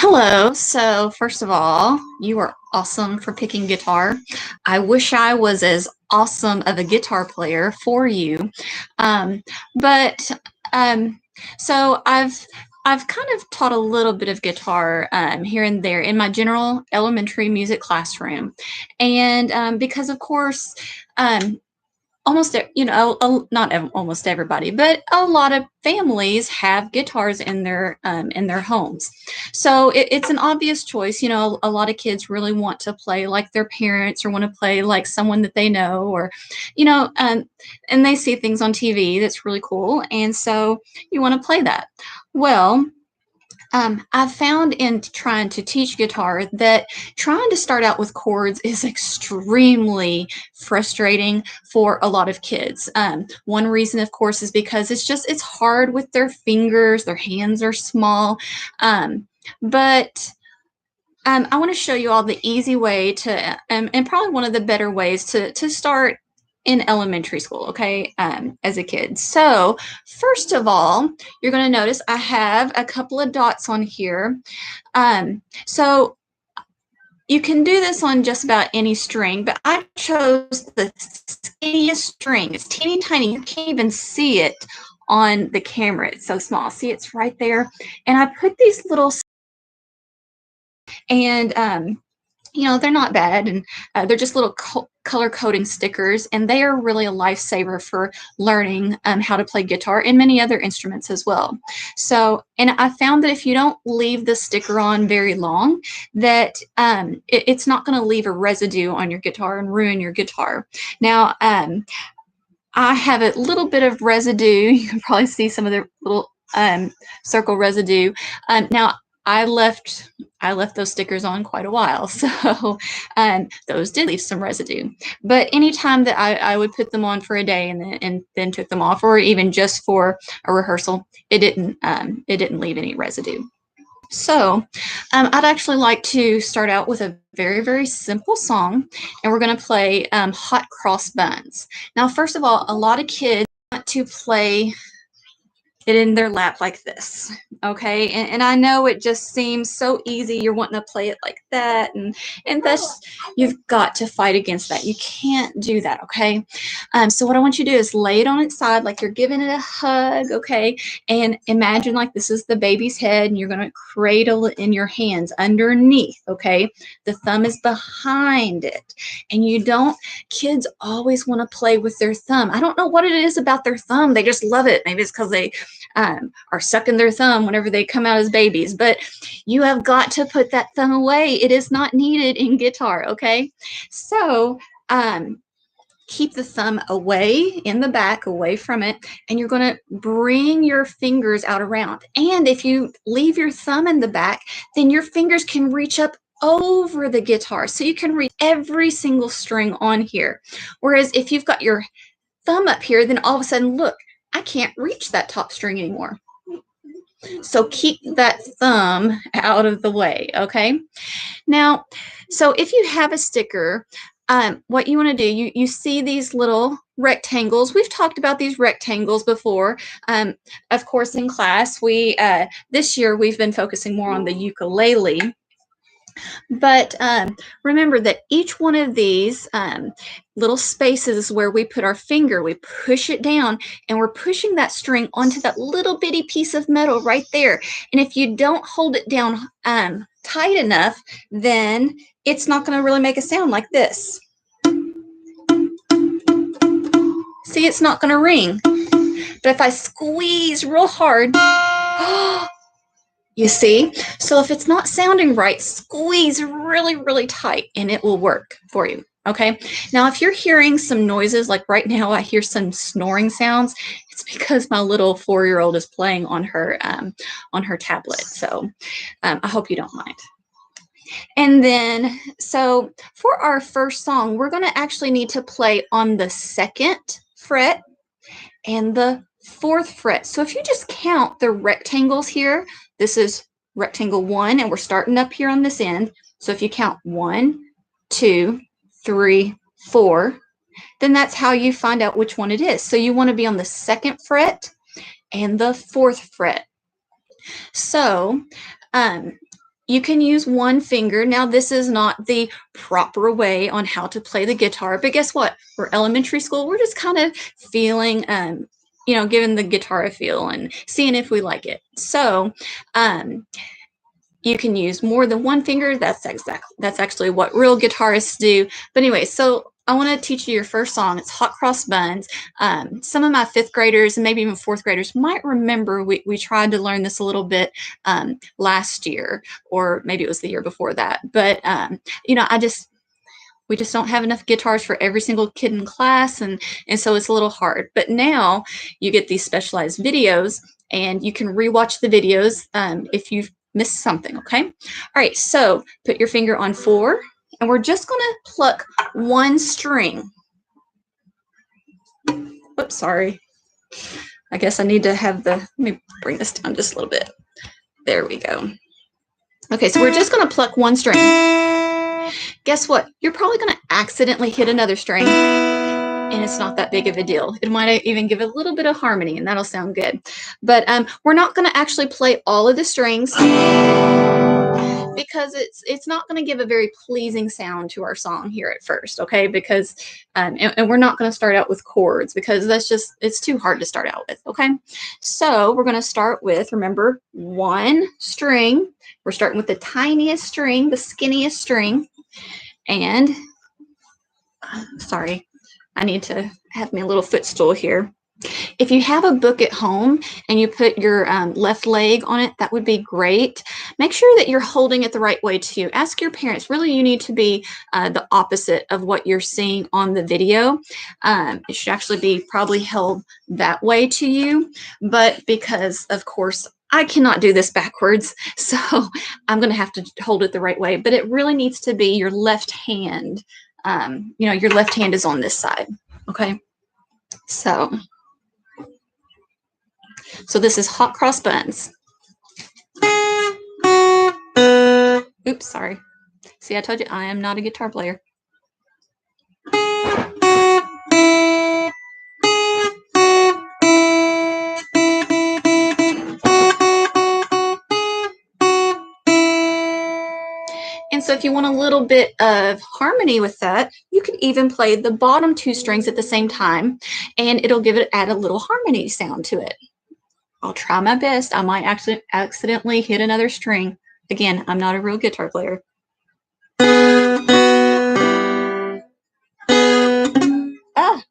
Hello. So, first of all, you are awesome for picking guitar. I wish I was as awesome of a guitar player for you. Um, but um, so I've kind of taught a little bit of guitar here and there in my general elementary music classroom, and because of course. Um, almost not almost everybody, but a lot of families have guitars in their homes. So it's an obvious choice. A lot of kids really want to play like their parents or want to play like someone that they know, or you know um, and they see things on TV that's really cool, and so you want to play that. Well, I've found in trying to teach guitar that trying to start out with chords is extremely frustrating for a lot of kids. One reason, of course, is because it's hard with their fingers, their hands are small. But I want to show you all the easy way to, and probably one of the better ways to start in elementary school, okay, as a kid. So first of all, you're going to notice I have a couple of dots on here. So you can do this on just about any string, but I chose the skinniest string. It's teeny tiny. You can't even see it on the camera. It's so small. See, it's right there. And I put these little, and they're not bad, and they're just little color coding stickers, and they are really a lifesaver for learning how to play guitar and many other instruments as well. So, and I found that if you don't leave the sticker on very long, that it's not going to leave a residue on your guitar and ruin your guitar. Now, I have a little bit of residue. You can probably see some of the little circle residue. Now, I left those stickers on quite a while, so those did leave some residue. But anytime that I would put them on for a day and then took them off, or even just for a rehearsal, it didn't leave any residue. So I'd actually like to start out with a very, very simple song, and we're going to play Hot Cross Buns. Now, first of all, a lot of kids want to play it in their lap like this, okay? And I know it just seems so easy. You're wanting to play it like that, and that's, you've got to fight against that. You can't do that, okay? So what I want you to do is lay it on its side like you're giving it a hug, okay? And imagine like this is the baby's head, and you're going to cradle it in your hands underneath, okay? The thumb is behind it, and kids always want to play with their thumb. I don't know what it is about their thumb. They just love it. Maybe it's because they are sucking their thumb whenever they come out as babies, but you have got to put that thumb away. It is not needed in guitar, okay? So keep the thumb away in the back, away from it, and you're going to bring your fingers out around. And if you leave your thumb in the back, then your fingers can reach up over the guitar, so you can reach every single string on here. Whereas if you've got your thumb up here, then all of a sudden, look, I can't reach that top string anymore. So keep that thumb out of the way, okay? Now, so if you have a sticker, what you want to do, you see these little rectangles. We've talked about these rectangles before. Of course, in class, this year we've been focusing more on the ukulele. But remember that each one of these little spaces where we put our finger, we push it down, and we're pushing that string onto that little bitty piece of metal right there. And if you don't hold it down tight enough, then it's not going to really make a sound like this. See, it's not going to ring. But if I squeeze real hard, you see? So if it's not sounding right, squeeze really, really tight and it will work for you. Okay. Now, if you're hearing some noises, like right now, I hear some snoring sounds. It's because my little 4-year-old is playing on her tablet. So I hope you don't mind. And then, so for our first song, we're going to actually need to play on the 2nd fret and the 4th fret. So if you just count the rectangles here, this is rectangle 1, and we're starting up here on this end. So if you count 1, 2, 3, 4, then that's how you find out which one it is. So you want to be on the 2nd fret and the 4th fret. So you can use one finger. Now, this is not the proper way on how to play the guitar, but guess what? We're elementary school. We're just kind of feeling, you know, giving the guitar a feel and seeing if we like it. So, you can use more than one finger. That's actually what real guitarists do. But anyway, so I want to teach you your first song. It's Hot Cross Buns. Some of my 5th graders and maybe even 4th graders might remember we tried to learn this a little bit last year, or maybe it was the year before that. But you know, we just don't have enough guitars for every single kid in class, and so it's a little hard. But now you get these specialized videos, and you can rewatch the videos if you've missed something. Okay. All right. So put your finger on 4, and we're just going to pluck one string. Oops, sorry. I guess I need to have let me bring this down just a little bit. There we go. Okay, so we're just going to pluck one string. Guess what? You're probably going to accidentally hit another string, and it's not that big of a deal. It might even give a little bit of harmony, and that'll sound good. But we're not going to actually play all of the strings because it's not going to give a very pleasing sound to our song here at first, okay? Because and we're not going to start out with chords because it's too hard to start out with, okay? So we're going to start with, remember, one string. We're starting with the tiniest string, the skinniest string, and sorry, I need to have me a little footstool here. If you have a book at home and you put your left leg on it, that would be great. Make sure that you're holding it the right way too. Ask your parents. Really, you need to be the opposite of what you're seeing on the video. It should actually be probably held that way to you. But because, of course, I cannot do this backwards, so I'm going to have to hold it the right way. But it really needs to be your left hand. You know, your left hand is on this side. Okay. So this is Hot Cross Buns. Oops, sorry. See, I told you I am not a guitar player. And so if you want a little bit of harmony with that, you could even play the bottom 2 strings at the same time, and it'll add a little harmony sound to it. I'll try my best. I might actually accidentally hit another string. Again, I'm not a real guitar player. Ah.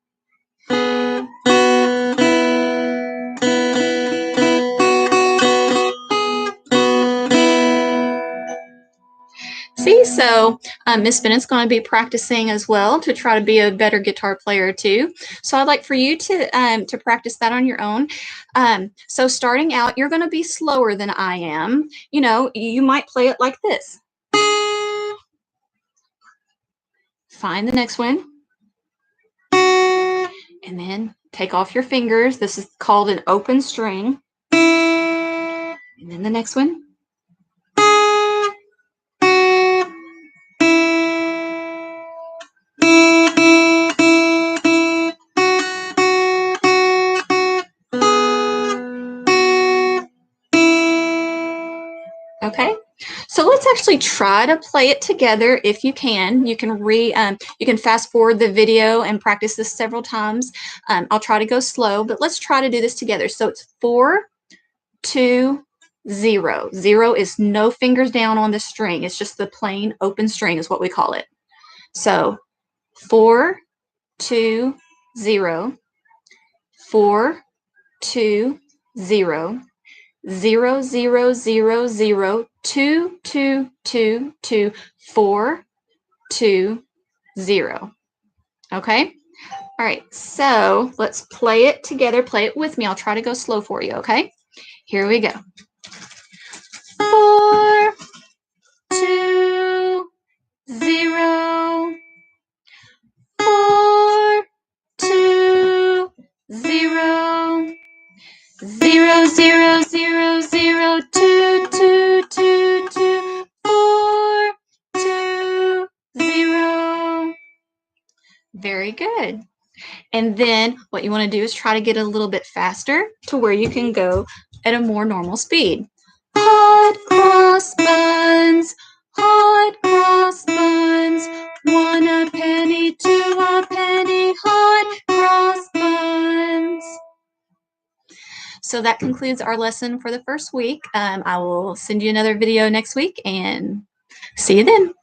See, so Miss Bennett's going to be practicing as well to try to be a better guitar player too. So I'd like for you to practice that on your own. So starting out, you're going to be slower than I am. You know, you might play it like this. Find the next one. And then take off your fingers. This is called an open string. And then the next one. Okay, so let's actually try to play it together if you can. You can fast forward the video and practice this several times. I'll try to go slow, but let's try to do this together. So it's 4, 2, 0. 0 is no fingers down on the string. It's just the plain open string is what we call it. So 4, 2, 0. 4, 2, 0. 0, 0, 0, 0, 2, 2, 2, 2, 4, 2, 0. Okay? All right, so let's play it together. Play it with me. I'll try to go slow for you, okay? Here we go. 4, 2, 0. 4, 2, 0. 0, 0, 0, 0, 2, 2, 2, 2, 4, 2, 0. Very good. And then what you want to do is try to get a little bit faster to where you can go at a more normal speed. Hot cross buns. So that concludes our lesson for the first week. I will send you another video next week and see you then.